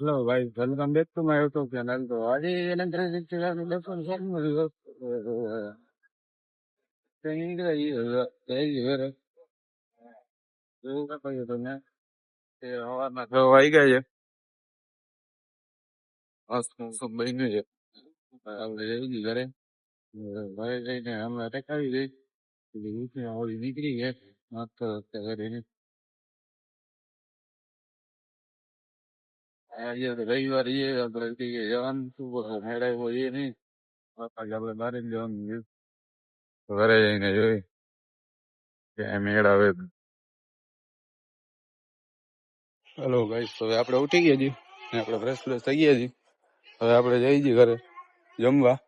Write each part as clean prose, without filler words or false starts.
Hello भाई, welcome back to my YouTube channel. तो आज આવી ગયા છે. મોસમ બન્યું છે. આપણે જઈ ઘરે. ઘરે જઈને અમે અટેક આવી ગઈ. હોળી નીકળી ગઈ. મસ્ત ઘરે આજે તો રવિવાર છે. આપણે જવાનું મેળા હોય નહીં. આપણે બહાર જ જવાનું છે. ઘરે જઈને જોઈ કે મેળ આવે. હેલો ગાઈસ, હવે આપણે ઉઠી ગયા છીએ. આપણે ફ્રેશ થઈ ગયા છીએ. હવે આપણે જઈ છીએ ઘરે જમવા.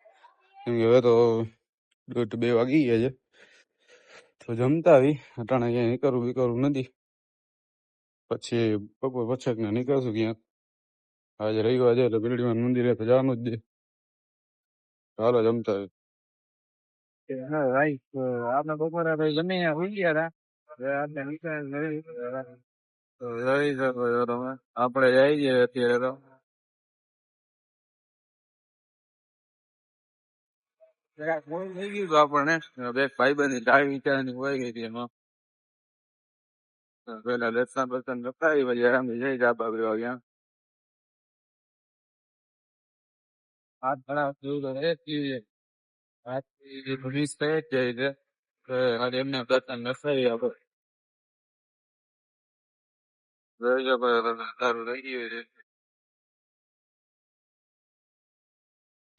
કેમ કે હવે તો 1-2 વાગી ગયા છે. તો જમતા આવી અટાણે ક્યાંય નીકળવું નથી. પછી બપોર પછી ને નીકળશું ક્યાંક. આજે રવિવાર છે એટલે બિલ્ડીમાં મંદિરે તો જવાનું જ છે. હાલો જમતા આવી. હા ભાઈ, આપણે બપોરે જમીને હોઈ ગયા હતા. આપણે જઈ શકો છો તમે. આપણે જઈ છીએ અત્યારે તો. મોડું થઈ ગયું હતું આપણને. બે ભાઈબંધની ડાળ વિચારની હોય ગઈ હતી એમાં. પેલા દર્શન રખાવી પછી આરામથી જઈ ધાબા પીવા ગયા. હાથ ખરાબ થયું તો એ જ છે. હાથથી મિસ થઈ જ જાય છે. એમને દર્શન રખાવી આપણે. તારું રહી ગયું છે.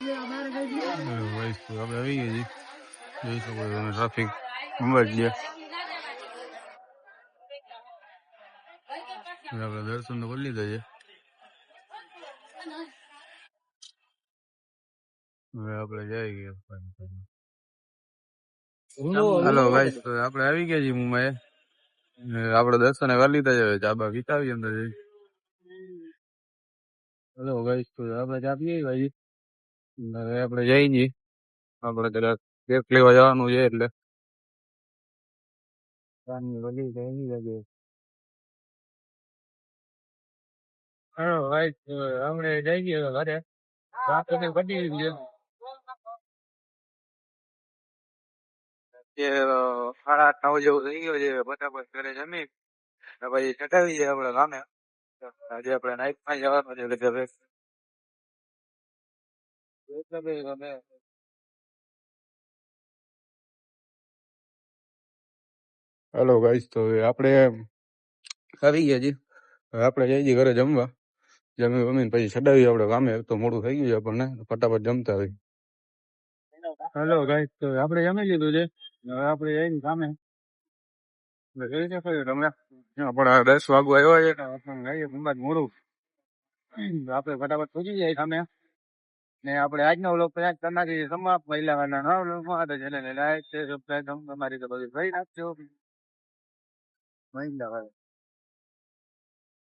આપણે આવી ગયા છીએ. જોઈ શકો છો તમે ટ્રાફિક મુંબઈ ગયા. આપણે દર્શન તો કરી લીધા છે. હવે આપણે જઈ ગયા. હાલો ગાઈસ, તો આપણે આવી ગયા છીએ મુંબઈ. આપણે દર્શન કરી લીધા છે. ચાબા વિતાવી અંદર જઈ. હેલો ગાઈસ, તો આપણે ચા પીએ ભાઈ. હવે આપણે જઈ છીએ. આપણે કદાચ કેક લેવા જવાનું છે એટલે હેલો ગાઈસ, આપણે જઈ ગયા ઘરે. રાત્રે પતી ગયું છે. 8:30-9 જેવું થઈ ગયું છે. ફટાફટ ઘરે જમી પછી ચટાવી જાય આપણે ગામે. આજે આપણે નાઈટમાં જવાનું છે એટલે હેલો ગાઈસ, તો આપણે આવી ગયા છીએ. હવે આપણે જઈ છીએ ઘરે જમવા. જમીને પછી ચડાવી આપણે ગામે. તો મોડું થઈ ગયું છે આપણને. ફટાફટ જમતા હોય. હેલો ગાઈસ, તો આપણે જમી લીધું છે. હવે આપણે જઈને ગામે. જોઈ શકો છો તમે. આપણા 10 વાગવા આવ્યા છે. આપણને જઈએ ખુંબાત મોડું. આપણે ફટાફટ પહોંચી જાય સામે. ને આપણે આજનો વ્લોગ પ્રયાસ કરી નાખીએ સમાપ્ત. મહિલાવાળા નવા વ્લોગમાં તો ચેનલને લાઈક છે, સબસ્ક્રાઇબ તમારી તો બધું કરી નાખજો. મહિલાવાળા